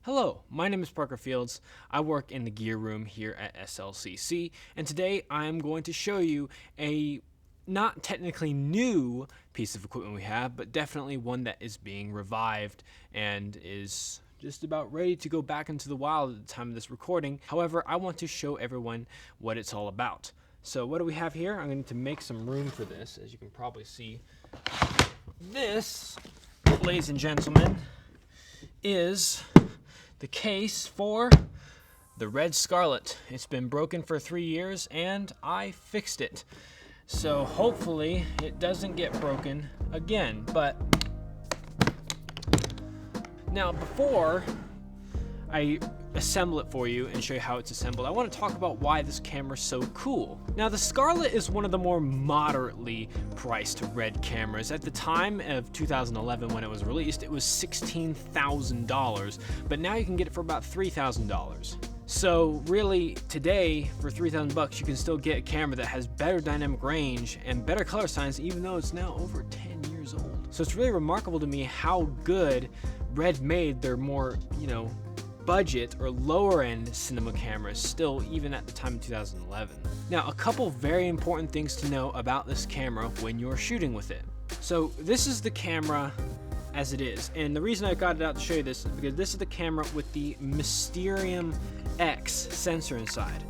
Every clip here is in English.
Hello, my name is Parker Fields. I work in the gear room here at SLCC, and today I am going to show you a not technically new piece of equipment we have, but definitely one that is being revived and is just about ready to go back into the wild at the time of this recording. However, I want to show everyone what it's all about. So what do we have here? I'm going to make some room for this. As you can probably see, this, ladies and gentlemen, is the case for the red Scarlet. It's been broken for 3 years and I fixed it. So hopefully it doesn't get broken again. But now before I assemble it for you and show you how it's assembled, I want to talk about why this camera is so cool. Now the Scarlet is one of the more moderately priced red cameras. At the time of 2011 when it was released, it was $16,000, but now you can get it for about $3,000. So really today for $3,000 you can still get a camera that has better dynamic range and better color science, even though it's now over 10 years old. So it's really remarkable to me how good Red made their more, budget or lower end cinema cameras still, even at the time of 2011. Now, a couple very important things to know about this camera when you're shooting with it. So this is the camera as it is, and the reason I got it out to show you this is because this is the camera with the Mysterium X sensor inside.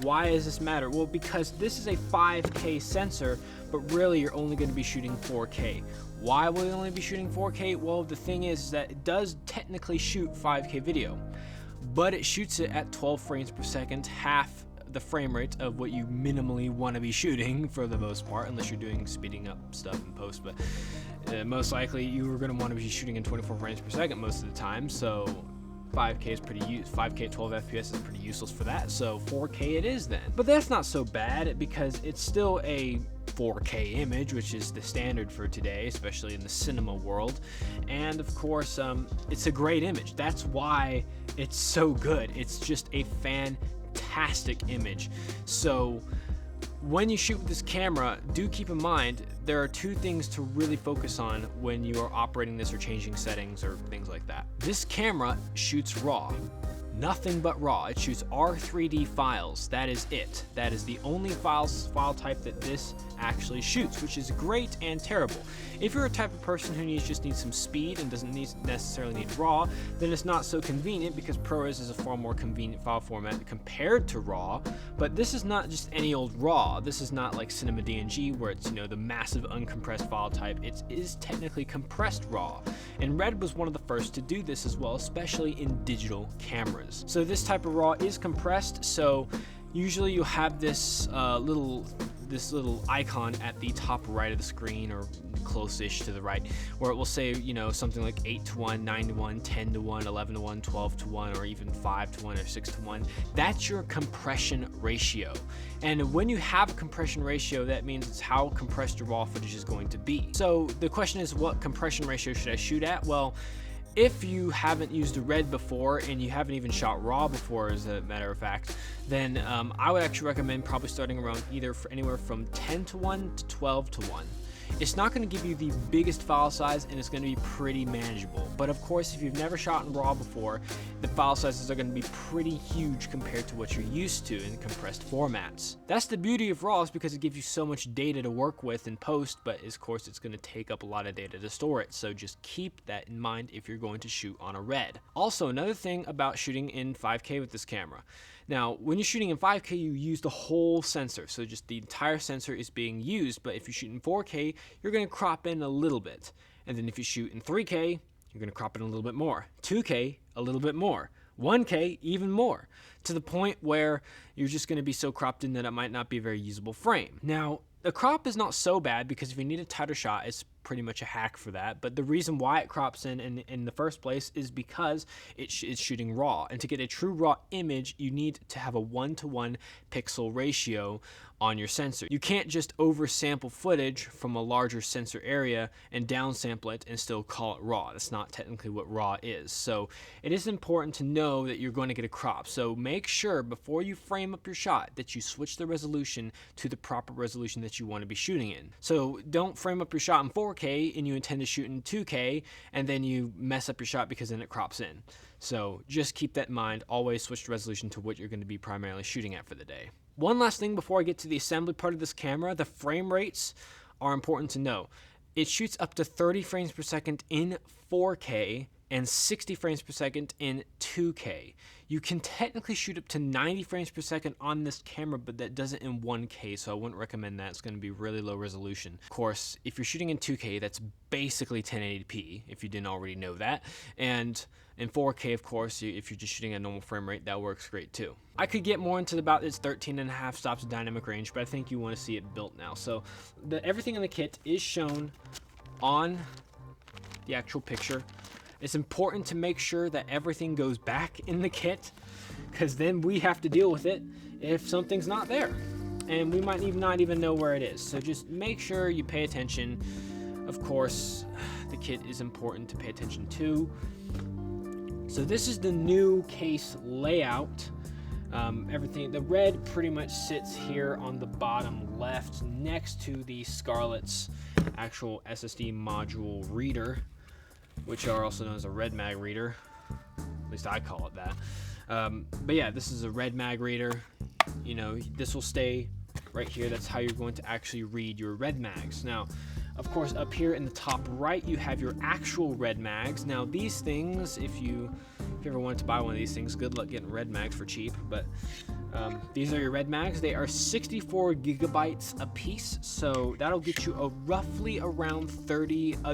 Why does this matter? Well, because this is a 5K sensor, but really you're only going to be shooting 4K. Why will you only be shooting 4K? Well, the thing is that it does technically shoot 5K video, but it shoots it at 12 frames per second, half the frame rate of what you minimally want to be shooting for the most part, unless you're doing speeding up stuff in post. But most likely you are going to want to be shooting in 24 frames per second most of the time. So 5K is pretty 5K at 12 FPS is pretty useless for that. So 4K it is then. But that's not so bad because it's still a 4K image, which is the standard for today, especially in the cinema world. And of course, it's a great image. That's why it's so good. It's just a fantastic image. So when you shoot with this camera, do keep in mind there are two things to really focus on when you are operating this or changing settings or things like that. This camera shoots RAW. Nothing but RAW. It shoots R3D files. That is it. That is the only file type that this actually shoots, which is great and terrible. If you're a type of person who just needs some speed and doesn't necessarily need RAW, then it's not so convenient because ProRes is a far more convenient file format compared to RAW. But this is not just any old RAW. This is not like Cinema DNG where it's the massive uncompressed file type. It is technically compressed RAW, and Red was one of the first to do this as well, especially in digital cameras. So this type of RAW is compressed, so usually you have this little icon at the top right of the screen, or close-ish to the right, where it will say, something like 8:1, 9:1, 10:1, 11:1, 12:1, or even 5:1 or 6:1. That's your compression ratio. And when you have a compression ratio, that means it's how compressed your raw footage is going to be. So the question is, what compression ratio should I shoot at? Well, if you haven't used a Red before and you haven't even shot RAW before, as a matter of fact, then I would actually recommend probably starting around anywhere from 10:1 to 12:1. It's not going to give you the biggest file size and it's going to be pretty manageable. But of course, if you've never shot in RAW before, the file sizes are going to be pretty huge compared to what you're used to in compressed formats. That's the beauty of RAW, is because it gives you so much data to work with in post, but of course it's going to take up a lot of data to store it. So just keep that in mind if you're going to shoot on a Red. Also, another thing about shooting in 5K with this camera. Now, when you're shooting in 5K, you use the whole sensor, so just the entire sensor is being used. But if you shoot in 4K, you're going to crop in a little bit. And then if you shoot in 3K, you're going to crop in a little bit more. 2K, a little bit more. 1K, even more, to the point where you're just going to be so cropped in that it might not be a very usable frame. Now, the crop is not so bad because if you need a tighter shot, it's pretty much a hack for that. But the reason why it crops in the first place is because it's shooting RAW. And to get a true RAW image, you need to have a 1:1 pixel ratio on your sensor. You can't just oversample footage from a larger sensor area and downsample it and still call it RAW. That's not technically what RAW is. So it is important to know that you're going to get a crop. So make sure before you frame up your shot that you switch the resolution to the proper resolution that you want to be shooting in. So don't frame up your shot in 4K and you intend to shoot in 2K and then you mess up your shot because then it crops in. So just keep that in mind. Always switch the resolution to what you're going to be primarily shooting at for the day. One last thing before I get to the assembly part of this camera, the frame rates are important to know. It shoots up to 30 frames per second in 4K and 60 frames per second in 2K. You can technically shoot up to 90 frames per second on this camera, but that does it in 1K, so I wouldn't recommend that. It's going to be really low resolution. Of course, if you're shooting in 2K, that's basically 1080p, if you didn't already know that. And in 4K, of course, if you're just shooting at normal frame rate, that works great too. I could get more into about its 13.5 stops of dynamic range, but I think you want to see it built now. So everything in the kit is shown on the actual picture. It's important to make sure that everything goes back in the kit, because then we have to deal with it if something's not there. And we might not even know where it is. So just make sure you pay attention. Of course, the kit is important to pay attention to. So this is the new case layout. The red pretty much sits here on the bottom left next to the Scarlet's actual SSD module reader, which are also known as a red mag reader. At least I call it that. But yeah, this is a red mag reader. You know, this will stay right here. That's how you're going to actually read your red mags. Now, of course, up here in the top right, you have your actual red mags. Now, these things, if you ever wanted to buy one of these things, good luck getting red mags for cheap. But these are your red mags. They are 64 gigabytes a piece, so that'll get you roughly around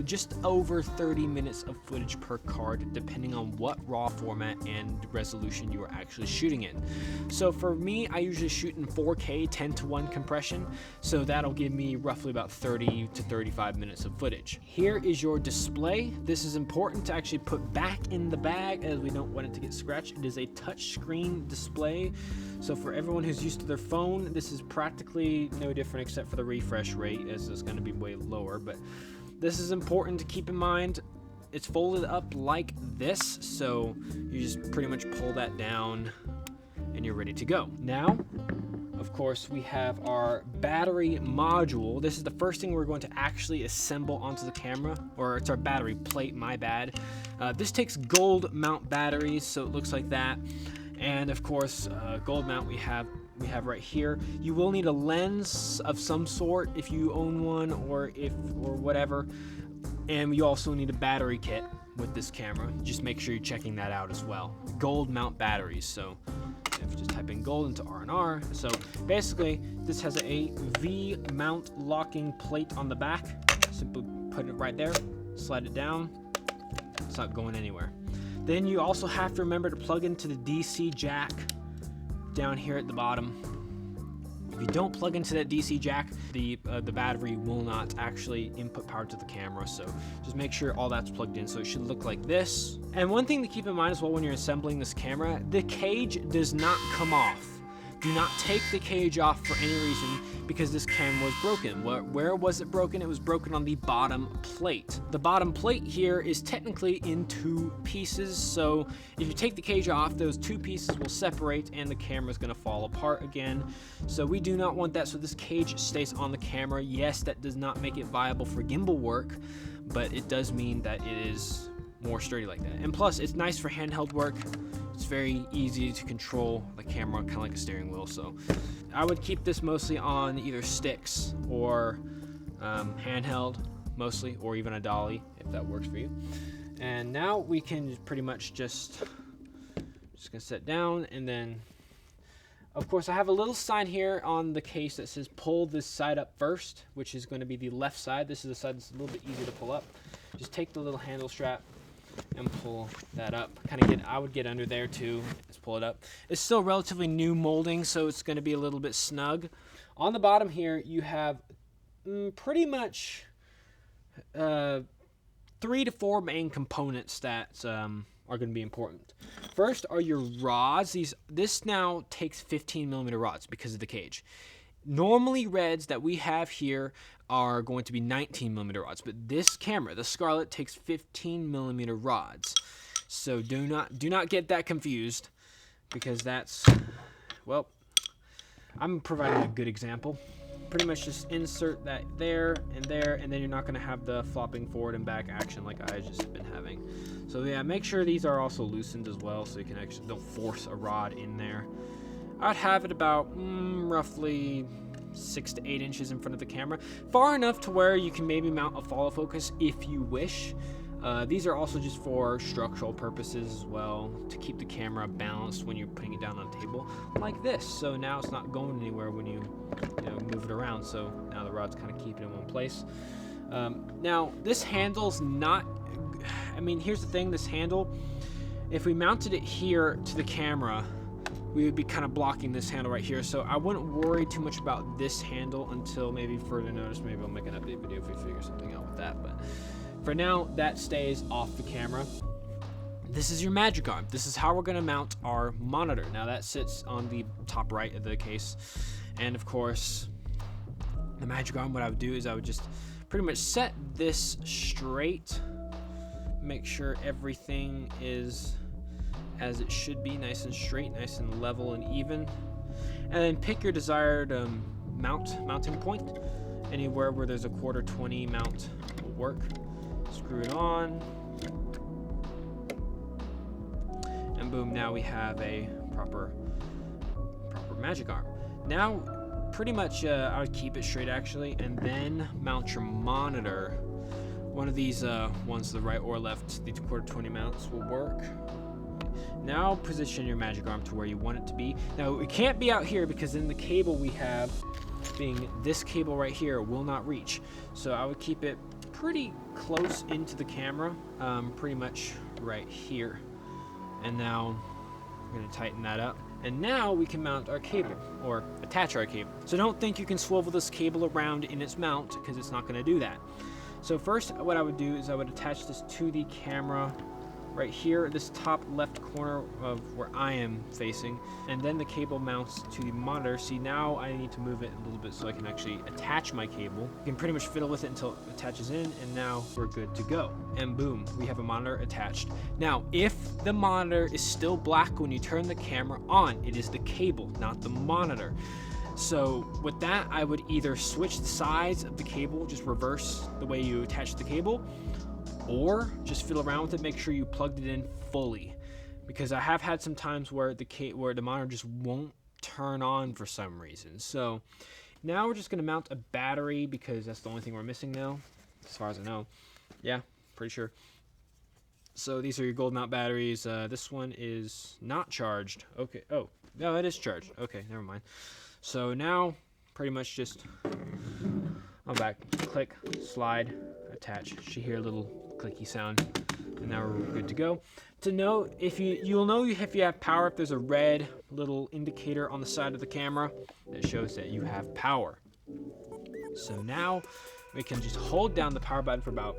just over 30 minutes of footage per card, depending on what RAW format and resolution you are actually shooting in. So for me, I usually shoot in 4K 10:1 compression, so that'll give me roughly about 30 to 35 minutes of footage. Here is your display. This is important to actually put back in the bag, as we don't want it to get scratched. It is a touch screen display. So for everyone who's used to their phone, this is practically no different except for the refresh rate, as it's going to be way lower. But this is important to keep in mind. It's folded up like this, so you just pretty much pull that down and you're ready to go. Now, of course, we have our battery module. This is the first thing we're going to actually assemble onto the camera, or it's our battery plate, my bad. This takes gold mount batteries, so it looks like that. And of course, gold mount we have right here. You will need a lens of some sort if you own one, or whatever. And you also need a battery kit with this camera. Just make sure you're checking that out as well. Gold mount batteries. So if you just type in gold into R&R. So basically, this has a V mount locking plate on the back. Simply put it right there, slide it down. It's not going anywhere. Then you also have to remember to plug into the DC jack down here at the bottom. If you don't plug into that DC jack, the battery will not actually input power to the camera. So just make sure all that's plugged in. So it should look like this. And one thing to keep in mind as well when you're assembling this camera, the cage does not come off. Do not take the cage off for any reason, because this camera was broken. Where was it broken? It was broken on the bottom plate. The bottom plate here is technically in 2 pieces, so if you take the cage off, those 2 pieces will separate and the camera is going to fall apart again. So we do not want that, so this cage stays on the camera. Yes, that does not make it viable for gimbal work, but it does mean that it is more sturdy like that. And plus, it's nice for handheld work. It's very easy to control the camera, kind of like a steering wheel. So I would keep this mostly on either sticks or handheld mostly, or even a dolly if that works for you. And now we can pretty much just gonna sit down, and then of course I have a little sign here on the case that says pull this side up first, which is going to be the left side. This is the side that's a little bit easier to pull up. Just take the little handle strap and pull that up. I would get under there too. Just pull it up. It's still relatively new molding, so it's going to be a little bit snug. On the bottom here, you have pretty much 3 to 4 main components that are going to be important. First are your rods. This now takes 15mm rods because of the cage. Normally, reds that we have here are going to be 19mm rods, but this camera, the Scarlet, takes 15mm rods. So do not get that confused, because that's, well, I'm providing a good example. pretty much just insert that there, and then you're not going to have the flopping forward and back action like I just been having. So yeah, make sure these are also loosened as well, so you can actually don't force a rod in there. I'd have it about roughly 6 to 8 inches in front of the camera, far enough to where you can maybe mount a follow focus if you wish. These are also just for structural purposes as well, to keep the camera balanced when you're putting it down on a table like this. So now it's not going anywhere when you move it around. So now the rod's kind of keeping it in one place. Now this handle's not, I mean, here's the thing, this handle, if we mounted it here to the camera, we would be kind of blocking this handle right here. So I wouldn't worry too much about this handle until maybe further notice. Maybe I'll make an update video if we figure something out with that. But for now, that stays off the camera. This is your magic arm. This is how we're gonna mount our monitor. Now that sits on the top right of the case. And of course, the magic arm, what I would do is I would just pretty much set this straight, make sure everything is as it should be, nice and straight, nice and level and even. And then pick your desired mounting point. Anywhere where there's a 1/4-20 mount will work. Screw it on. And boom, now we have a proper magic arm. Now, pretty much I would keep it straight actually, and then mount your monitor. One of these ones to the right or left, these 1/4-20 mounts will work. Now position your magic arm to where you want it to be. Now it can't be out here because then the cable we have, being this cable right here, will not reach. So I would keep it pretty close into the camera, pretty much right here. And now we're going to tighten that up. And now we can mount our cable, or attach our cable. So don't think you can swivel this cable around in its mount, because it's not going to do that. So first what I would do is I would attach this to the camera right here, this top left corner of where I am facing, and then the cable mounts to the monitor. See, now I need to move it a little bit so I can actually attach my cable. You can pretty much fiddle with it until it attaches in, and now we're good to go. And boom, we have a monitor attached. Now, if the monitor is still black when you turn the camera on, it is the cable, not the monitor. So with that, I would either switch the sides of the cable, just reverse the way you attach the cable, or just fiddle around with it, make sure you plugged it in fully, because I have had some times where the monitor just won't turn on for some reason. So now we're just going to mount a battery, because that's the only thing we're missing now, as far as I know. Yeah, pretty sure. So these are your gold mount batteries. This one is not charged. Okay. Oh, no, it is charged. Okay, never mind. So now pretty much just on back, click, slide, attach. You should hear a little clicky sound, and now we're good to go. To know if you'll know if you have power if there's a red little indicator on the side of the camera that shows that you have power. So now we can just hold down the power button for about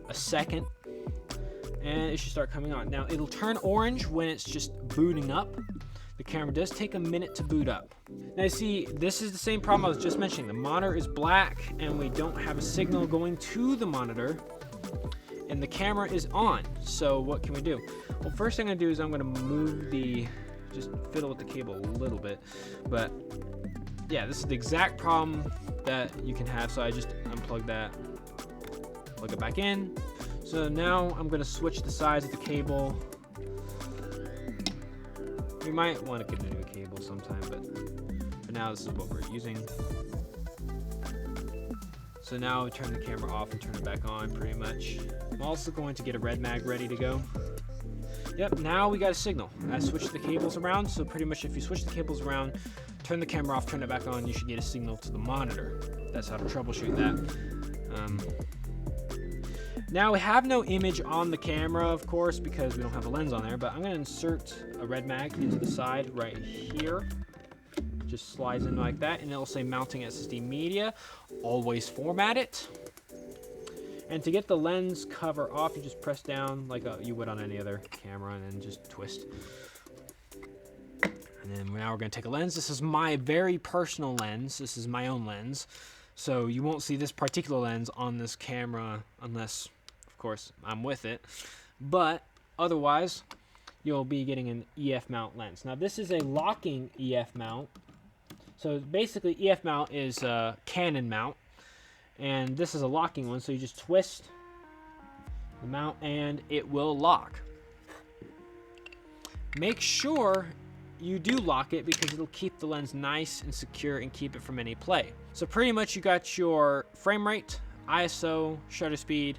a second, and it should start coming on. Now it'll turn orange when it's just booting up. The camera does take a minute to boot up. Now you see, this is the same problem I was just mentioning. The monitor is black and we don't have a signal going to the monitor, and the camera is on. So what can we do? Well, first thing I'm gonna do is I'm gonna move just fiddle with the cable a little bit. But yeah, this is the exact problem that you can have. So I just unplug that, plug it back in. So now I'm gonna switch the size of the cable. We might want to get a new cable sometime, but for now this is what we're using. So now we turn the camera off and turn it back on pretty much. I'm also going to get a red mag ready to go. Yep, now we got a signal. I switched the cables around, so pretty much if you switch the cables around, turn the camera off, turn it back on, you should get a signal to the monitor. That's how to troubleshoot that. Now we have no image on the camera, of course, because we don't have a lens on there, but I'm going to insert a red mag into the side right here. Just slides in like that, and it'll say mounting SSD media. Always format it. And to get the lens cover off, you just press down like you would on any other camera, and then just twist. And then now we're going to take a lens. This is my very personal lens. This is my own lens. So you won't see this particular lens on this camera unless, of course, I'm with it. But otherwise, you'll be getting an EF mount lens. Now this is a locking EF mount. So basically, EF mount is a Canon mount, and this is a locking one. So you just twist the mount, and it will lock. Make sure you do lock it because it'll keep the lens nice and secure and keep it from any play. So pretty much you got your frame rate, ISO, shutter speed,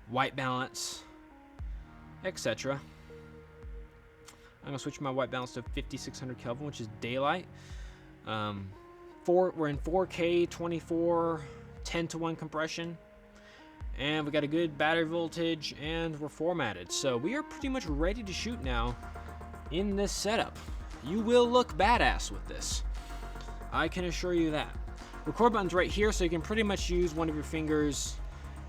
white balance, etc. I'm gonna switch my white balance to 5600 Kelvin, which is daylight. We're in 4K 24 10:1 compression, and we got a good battery voltage, and we're formatted. So we are pretty much ready to shoot now in this setup. You will look badass with this, I can assure you that. Record button's right here, so you can pretty much use one of your fingers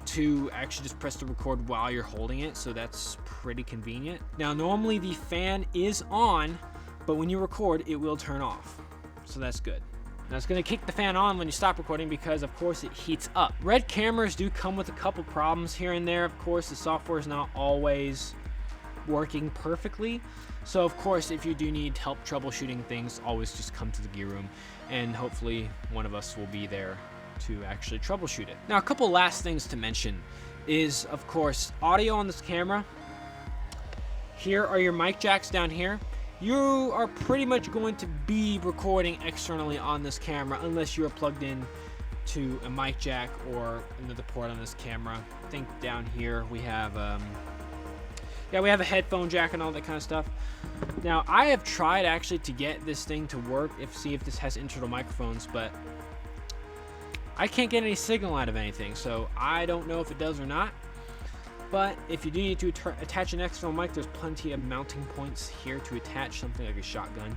to actually just press the record while you're holding it, so that's pretty convenient. Now normally the fan is on, but when you record it will turn off, so that's good. Now it's going to kick the fan on when you stop recording because of course it heats up. Red cameras do come with a couple problems here and there. Of course the software is not always working perfectly, so of course if you do need help troubleshooting things, always just come to the gear room and hopefully one of us will be there to actually troubleshoot it. Now a couple last things to mention is of course audio on this camera. Here are your mic jacks down here. You are pretty much going to be recording externally on this camera unless you are plugged in to a mic jack or another port on this camera. I think down here we have we have a headphone jack and all that kind of stuff. Now I have tried actually to get this thing to work, see if this has internal microphones, but I can't get any signal out of anything, so I don't know if it does or not. But if you do need to attach an external mic, there's plenty of mounting points here to attach something like a shotgun.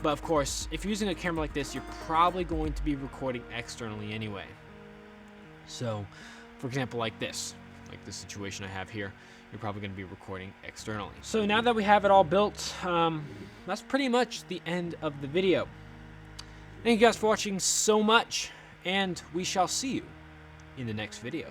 But of course, if you're using a camera like this, you're probably going to be recording externally anyway. So, for example, like this situation I have here, you're probably going to be recording externally. So now that we have it all built, that's pretty much the end of the video. Thank you guys for watching so much, and we shall see you in the next video.